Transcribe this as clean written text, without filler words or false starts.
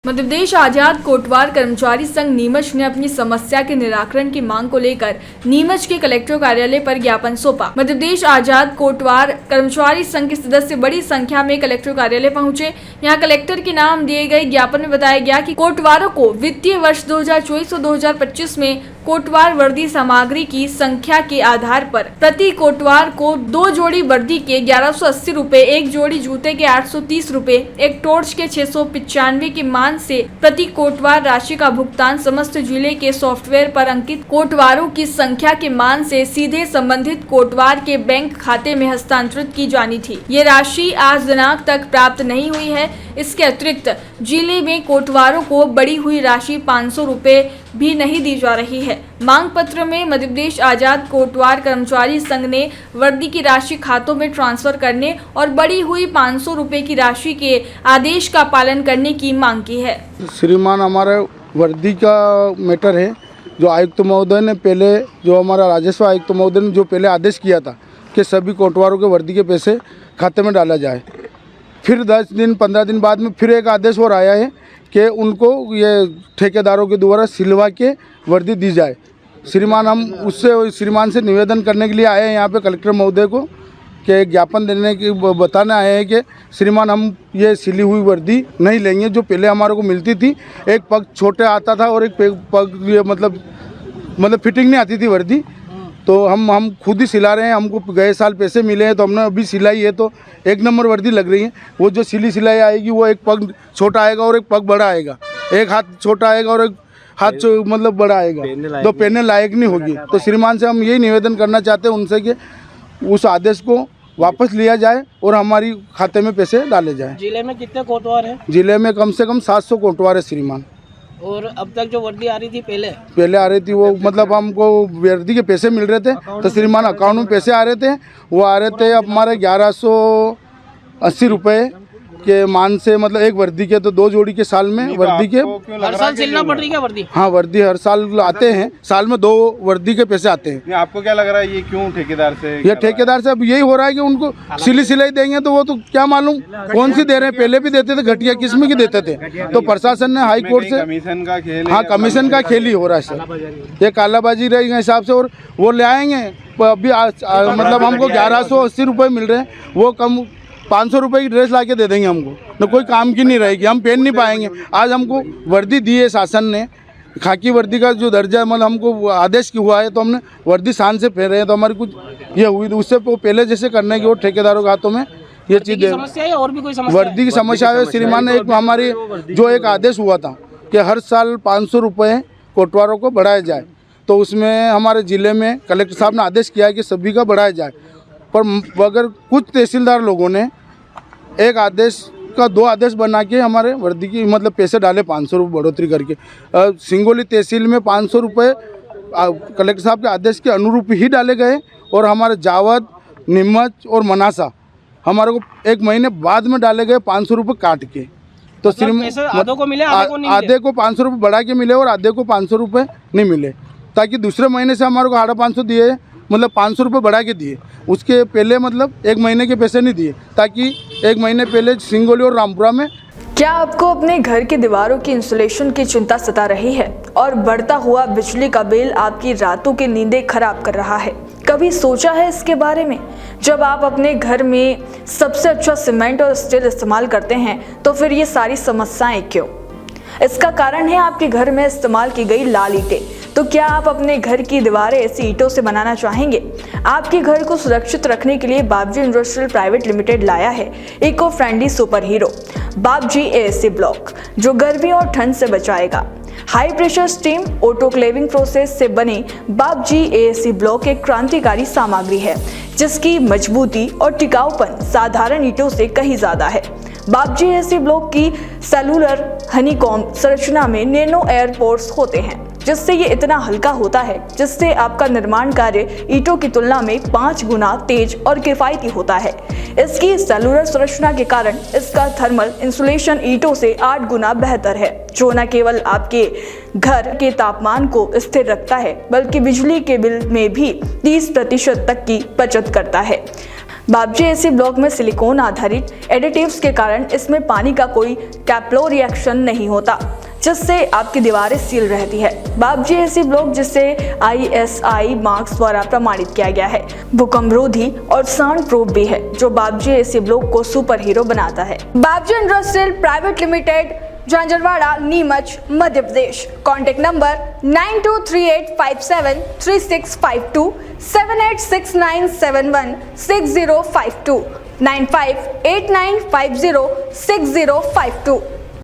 मध्य प्रदेश आजाद कोटवार कर्मचारी संघ नीमच ने अपनी समस्या के निराकरण की मांग को लेकर नीमच के कलेक्टर कार्यालय पर ज्ञापन सौंपा। मध्य प्रदेश आजाद कोटवार कर्मचारी संघ के सदस्य बड़ी संख्या में कलेक्टर कार्यालय पहुंचे। यहां कलेक्टर के नाम दिए गए ज्ञापन में बताया गया कि कोटवारों को वित्तीय वर्ष 2024 और 2025 में कोटवार वर्दी सामग्री की संख्या के आधार पर प्रति कोटवार को 2 जोड़ी वर्दी के 1180 रुपए, 1 जोड़ी जूते के 830 रुपए, एक टॉर्च के 695 की मान से प्रति कोटवार राशि का भुगतान समस्त जिले के सॉफ्टवेयर पर अंकित कोटवारों की संख्या के मान से सीधे संबंधित कोटवार के बैंक खाते में हस्तांतरित की जानी थी। ये राशि आज दिनांक तक प्राप्त नहीं हुई है। इसके अतिरिक्त जिले में कोटवारों को बढ़ी हुई राशि 500 रुपए भी नहीं दी जा रही है। मांग पत्र में मध्य प्रदेश आजाद कोटवार कर्मचारी संघ ने वर्दी की राशि खातों में ट्रांसफर करने और बढ़ी हुई 500 रुपए की राशि के आदेश का पालन करने की मांग की है। श्रीमान, हमारे वर्दी का मैटर है जो आयुक्त महोदय ने पहले, जो हमारा राजस्व आयुक्त महोदय ने जो पहले आदेश किया था कि सभी कोटवारों के वर्दी के पैसे खाते में डाला जाए। फिर 10 दिन 15 दिन बाद में फिर एक आदेश और आया है कि उनको ये ठेकेदारों के द्वारा सिलवा के वर्दी दी जाए। श्रीमान, हम उससे श्रीमान से निवेदन करने के लिए आए हैं यहाँ पे कलेक्टर महोदय को कि ज्ञापन देने की बताने आए हैं कि श्रीमान, हम ये सिली हुई वर्दी नहीं लेंगे जो पहले हमारे को मिलती थी। एक पग छोटे आता था और एक पग ये मतलब फिटिंग नहीं आती थी वर्दी, तो हम खुद ही सिला रहे हैं। हमको गए साल पैसे मिले हैं तो हमने अभी सिलाई है तो 1 नंबर वर्दी लग रही है। वो जो सिलाई आएगी वो एक पग छोटा आएगा और एक पग बड़ा आएगा, एक हाथ छोटा आएगा और एक हाथ बड़ा आएगा, तो पहनने लायक नहीं होगी। तो श्रीमान से हम यही निवेदन करना चाहते हैं उनसे कि उस आदेश को वापस लिया जाए और हमारी खाते में पैसे डाले जाए। जिले में कितने कोटवार हैं? जिले में कम से कम 700 कोटवार है श्रीमान। और अब तक जो वर्दी आ रही थी पहले आ रही थी वो हमको वर्दी के पैसे मिल रहे थे, तो श्रीमान अकाउंट में पैसे आ रहे थे। वो आ रहे थे हमारे 1180 रुपये के मान से, एक वर्दी के तो 2 जोड़ी के साल में वर्दी के हर साल सिलना पड़ रही है क्या वर्दी? हाँ, वर्दी हर साल आते हैं, साल में 2 वर्दी के पैसे आते हैं। आपको क्या लग रहा है ये क्यों ठेकेदार से? ये ठेकेदार से अब यही हो रहा है कि उनको सिलाई देंगे तो वो तो क्या मालूम कौन सी दे रहे हैं। पहले भी देते थे, घटिया किस्म की देते थे, तो प्रशासन ने हाई कोर्ट से कमीशन का खेल, हाँ कमीशन का खेल ही हो रहा है सर। ये कालाबाजी रहेगी हिसाब से, और वो ले आएंगे। अभी हमको 1180 रुपये मिल रहे हैं, वो कम 500 रुपये की ड्रेस ला के दे देंगे हमको, न कोई काम की नहीं रहेगी, हम पहन नहीं पाएंगे। आज हमको वर्दी दी है शासन ने, खाकी वर्दी का जो दर्जा हमको आदेश की हुआ है, तो हमने वर्दी शान से पहन रहे हैं, तो हमारी कुछ ये हुई। उससे पहले जैसे करने की वो ठेकेदारों के हाथों में ये चीज़ है। और भी कोई समस्या? वर्दी की समस्या है श्रीमान। एक हमारी जो एक आदेश हुआ था कि हर साल 500 रुपये कोटवारों को बढ़ाया जाए, तो उसमें हमारे ज़िले में कलेक्टर साहब ने आदेश किया है कि सभी का बढ़ाया जाए। पर अगर कुछ तहसीलदार लोगों ने एक आदेश का 2 आदेश बना के हमारे वर्दी की पैसे डाले 500 रुपये बढ़ोतरी करके। सिंगोली तहसील में 500 रुपये कलेक्टर साहब के आदेश के अनुरूप ही डाले गए, और हमारे जावद, नीमच और मनासा हमारे को 1 महीने बाद में डाले गए 500 रुपये काट के। तो आधे को मिले, आधे को 500 रुपये बढ़ा के मिले और आधे को 500 रुपये नहीं मिले, ताकि दूसरे महीने से हमारे को 550 दिए, 500 रुपये बढ़ा के दिए। उसके पहले 1 महीने के पैसे नहीं दिए, ताकि 1 महीने पहले सिंगोली और रामपुरा में। क्या आपको अपने घर की दीवारों की इंसुलेशन की चिंता सता रही है और बढ़ता हुआ बिजली का बिल आपकी रातों की नींदें खराब कर रहा है? कभी सोचा है इसके बारे में? जब आप अपने घर में सबसे अच्छा सीमेंट और स्टील इस्तेमाल करते हैं तो फिर ये सारी समस्याएं क्यों? इसका कारण है आपके घर में इस्तेमाल की गई लाल ईंटें। तो क्या आप अपने घर की दीवारें ऐसी ईंटों से बनाना चाहेंगे? आपके घर को सुरक्षित रखने के लिए बाबजी इंडस्ट्रियल प्राइवेट लिमिटेड लाया है इको फ्रेंडली सुपर हीरो बाबजी एएसी ब्लॉक, जो गर्मी और ठंड से बचाएगा। High pressure steam autoclaving process से बने बाबजी एएसी ब्लॉक एक क्रांतिकारी सामग्री है, जिसकी मजबूती और टिकाऊपन साधारण ईंटों से कहीं ज्यादा है। बाबजी एएसी ब्लॉक की सेलुलर हनीकॉम्ब संरचना में नैनो एयर पोर्स होते हैं, जिससे ये इतना हल्का होता है जिससे आपका निर्माण कार्य ईंटों की तुलना में 5 गुना तेज और किफायती होता है। इसकी सेलुलर संरचना के कारण इसका थर्मल इंसुलेशन ईंटों से 8 गुना बेहतर है, जो न केवल आपके घर के तापमान को स्थिर रखता है बल्कि बिजली के बिल में भी 30% तक की बचत करता है। बाबजी एसी ब्लॉक में सिलिकॉन आधारित एडिटिव्स के कारण इसमें पानी का कोई कैप्लो रिएक्शन नहीं होता, जिससे आपकी दीवारें सील रहती है। बाबजी एसी ब्लॉक जिसे ISI मार्क्स द्वारा प्रमाणित किया गया है, भूकंपरोधी और साउंड प्रूफ भी है, जो बाबजी एसी ब्लॉक को सुपर हीरो बनाता है। Babji industrial private limited, Jhanjharwada, Neemuch, Madhya Pradesh. Contact number 9238573652, 7869716052, 9589506052।